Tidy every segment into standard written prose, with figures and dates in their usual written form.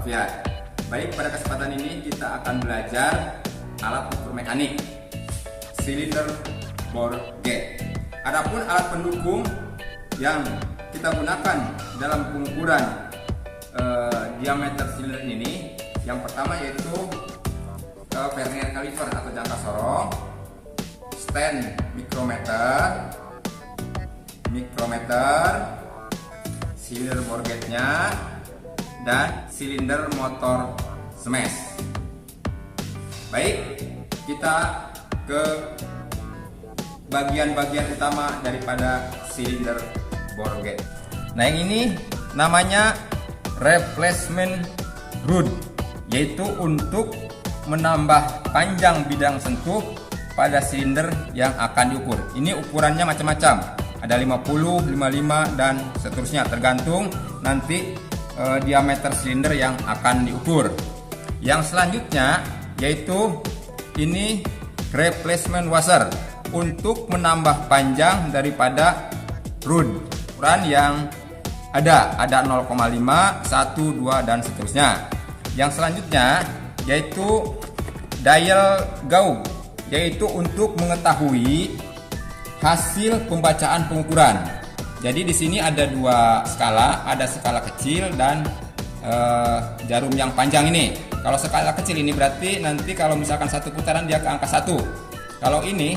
Alfian. Baik, pada kesempatan ini kita akan belajar alat ukur mekanik silinder bore gauge. Adapun alat pendukung yang kita gunakan dalam pengukuran diameter silinder ini, yang pertama yaitu vernier caliper atau jangka sorong, stand mikrometer, silinder bore gauge-nya, dan silinder motor smash. Baik, kita ke bagian-bagian utama daripada silinder bore gauge. Nah, yang ini namanya replacement rod, yaitu untuk menambah panjang bidang sentuh pada silinder yang akan diukur. Ini ukurannya macam-macam, ada 50, 55 dan seterusnya, tergantung nanti diameter silinder yang akan diukur. Yang selanjutnya yaitu ini replacement washer, untuk menambah panjang daripada rod ukuran yang ada 0,5, 1, 2 dan seterusnya. Yang selanjutnya yaitu dial gauge, yaitu untuk mengetahui hasil pembacaan pengukuran. Jadi di sini ada dua skala, ada skala kecil dan jarum yang panjang ini. Kalau skala kecil ini berarti nanti kalau misalkan satu putaran dia ke angka 1. Kalau ini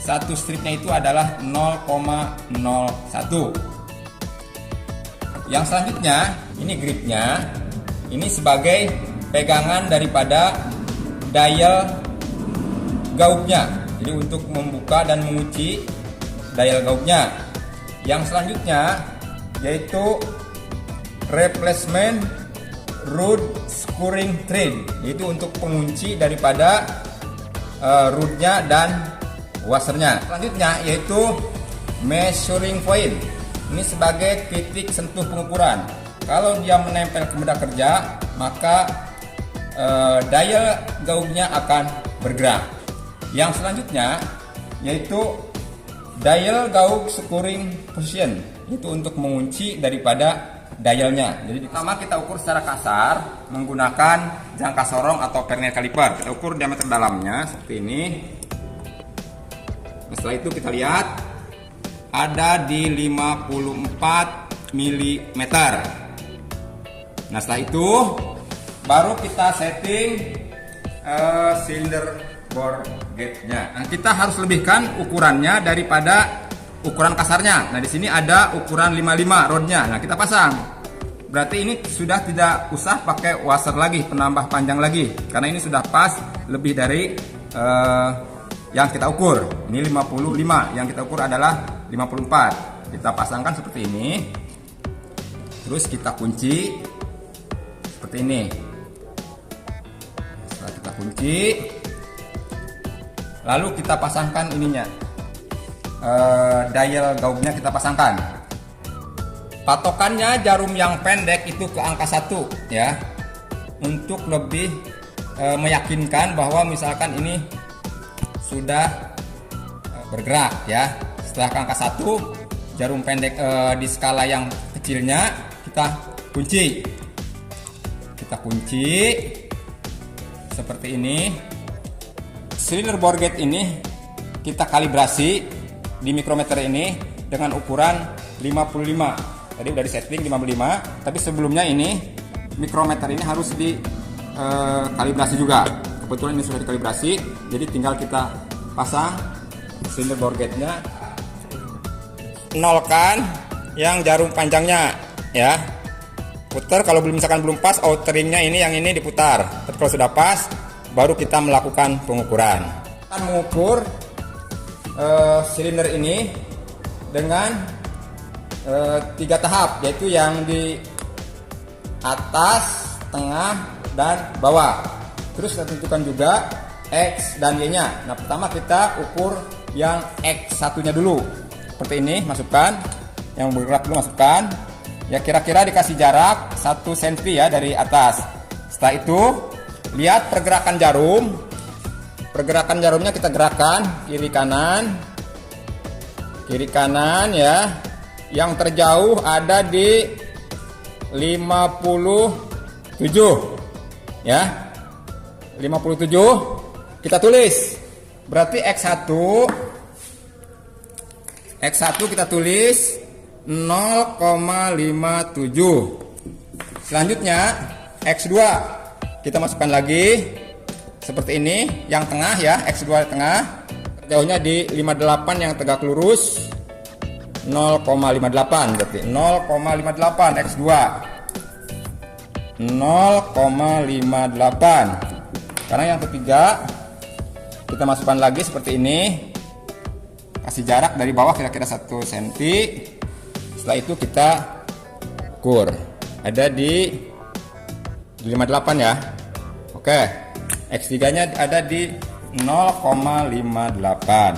satu stripnya itu adalah 0,01. Yang selanjutnya ini gripnya, ini sebagai pegangan daripada dial gauge-nya. Jadi untuk membuka dan mengunci dial gauge-nya. Yang selanjutnya yaitu replacement rod screwing thread, yaitu untuk pengunci daripada rodnya dan washernya. Selanjutnya yaitu measuring point, ini sebagai titik sentuh pengukuran. Kalau dia menempel ke benda kerja, maka dial gauge-nya akan bergerak. Yang selanjutnya yaitu dial gauge screwing position, itu untuk mengunci daripada dialnya. Jadi pertama kita ukur secara kasar menggunakan jangka sorong atau vernier caliper. Kita ukur diameter dalamnya seperti ini. Setelah itu kita lihat ada di 54 mm. Nah, setelah itu baru kita setting silinder bore gauge-nya. Nah, kita harus lebihkan ukurannya daripada ukuran kasarnya. Nah, di sini ada ukuran 55 rodnya. Nah, kita pasang. Berarti ini sudah tidak usah pakai washer lagi, penambah panjang lagi, karena ini sudah pas lebih dari yang kita ukur. Ini 55, yang kita ukur adalah 54. Kita pasangkan seperti ini. Terus kita kunci seperti ini. Setelah kita kunci, lalu kita pasangkan ininya, dial gauge-nya kita pasangkan. Patokannya jarum yang pendek itu ke angka 1 ya, untuk lebih meyakinkan bahwa misalkan ini sudah bergerak ya. Setelah ke angka 1, jarum pendek di skala yang kecilnya kita kunci. Kita kunci seperti ini. Silinder bore gauge ini kita kalibrasi di mikrometer ini dengan ukuran 55. Tadi udah di setting 55, tapi sebelumnya ini mikrometer ini harus di kalibrasi juga. Kebetulan ini sudah dikalibrasi, jadi tinggal kita pasang silinder bore gauge-nya. Nolkan yang jarum panjangnya ya. Putar, kalau misalkan belum pas, outeringnya ini yang ini diputar. Tapi kalau sudah pas, baru kita melakukan pengukuran. Kita akan mengukur silinder ini dengan 3 tahap, yaitu yang di atas, tengah, dan bawah. Terus kita tentukan juga X dan Y-nya. Nah, pertama kita ukur yang X1-nya dulu. Seperti ini, masukkan. Yang bergerak dulu masukkan. Ya, kira-kira dikasih jarak 1 cm ya dari atas. Setelah itu, lihat pergerakan jarum. Pergerakan jarumnya kita gerakkan kiri kanan ya. Yang terjauh ada di 50 ya. 57 kita tulis. Berarti X1 kita tulis 0,57. Selanjutnya X2 kita masukkan lagi seperti ini, yang tengah ya, X2 tengah, jauhnya di 58 yang tegak lurus 0,58, berarti 0,58 X2 0,58. Karena yang ketiga kita masukkan lagi seperti ini, kasih jarak dari bawah kira-kira 1 cm. Setelah itu kita ukur, ada di 58 ya. Oke, X3 nya ada di 0,58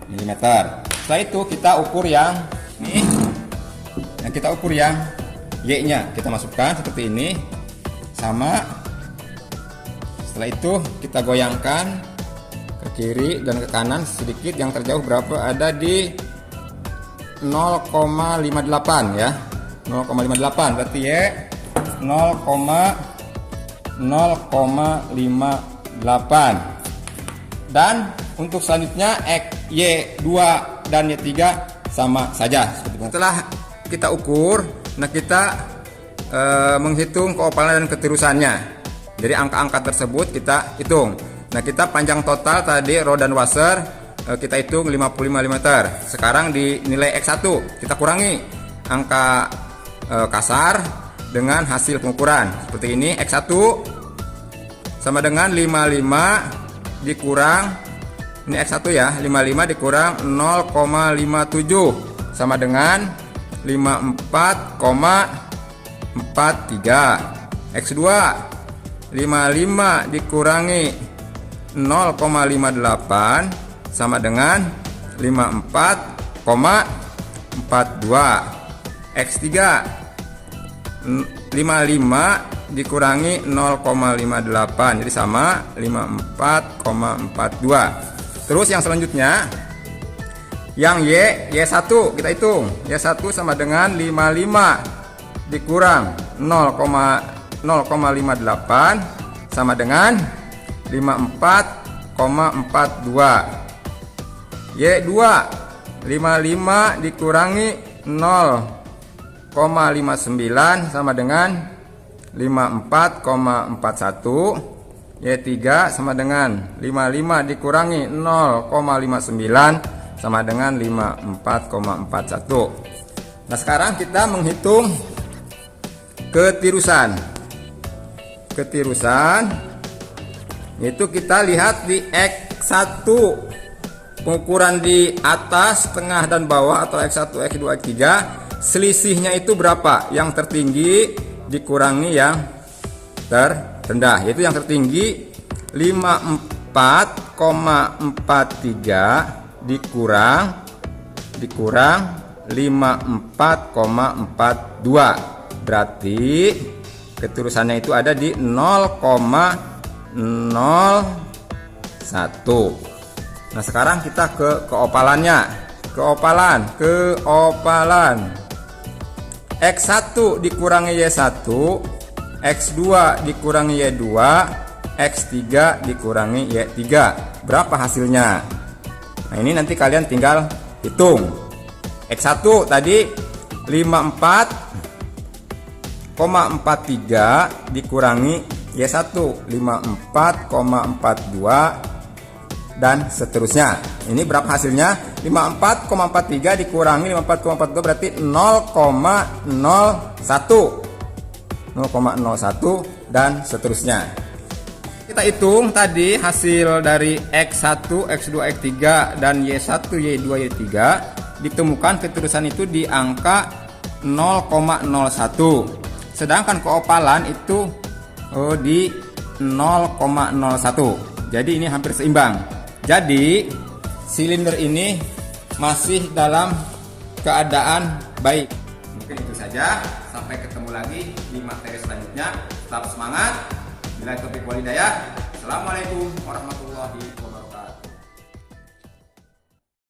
mm. Setelah itu kita ukur yang ini, dan kita ukur yang Y nya, kita masukkan seperti ini sama. Setelah itu kita goyangkan ke kiri dan ke kanan sedikit, yang terjauh berapa, ada di 0,58 ya, 0,58, berarti Y 0,58. Dan untuk selanjutnya Y2 dan Y3 sama saja. Setelah kita ukur, nah kita menghitung keopalan dan keterusannya. Dari angka-angka tersebut kita hitung. Nah, kita panjang total tadi rod dan washer kita hitung 55 mm. Sekarang di nilai X1 kita kurangi angka kasar dengan hasil pengukuran. Seperti ini, X1 sama dengan 55 dikurang, ini X1 ya, 55 dikurang 0,57 sama dengan 54,43. X2 55 dikurangi 0,58 sama dengan 54,42. X3 55 dikurangi 0,58 jadi sama 54,42. Terus yang selanjutnya yang Y1 kita hitung. Y1 sama dengan 55 dikurang 0,58 sama dengan 54,42. Y2 55 dikurangi 0,59 sama dengan 54,41. Y3 sama dengan 55 dikurangi 0,59 sama dengan 54,41. Nah, sekarang kita menghitung ketirusan. Itu kita lihat di X1, pengukuran di atas, tengah dan bawah atau X1, X2, X3, selisihnya itu berapa? Yang tertinggi dikurangi yang terendah, yaitu yang tertinggi 54,43 dikurang 54,42, berarti keterusannya itu ada di 0,01. Nah, sekarang kita ke keopalannya. Keopalan X1 dikurangi Y1, X2 dikurangi Y2, X3 dikurangi Y3. Berapa hasilnya? Nah, ini nanti kalian tinggal hitung. X1 tadi 54,43 dikurangi Y1 54,42 dan seterusnya. Ini berapa hasilnya? 54,43 dikurangi 54,42 berarti 0,01 dan seterusnya. Kita hitung tadi hasil dari X1, X2, X3 dan Y1, Y2, Y3, ditemukan keterusan itu di angka 0,01. Sedangkan keopalan itu di 0,01. Jadi ini hampir seimbang. Jadi silinder ini masih dalam keadaan baik. Mungkin itu saja. Sampai ketemu lagi di materi selanjutnya. Tetap semangat. Bila topik walidayah. Assalamualaikum warahmatullahi wabarakatuh.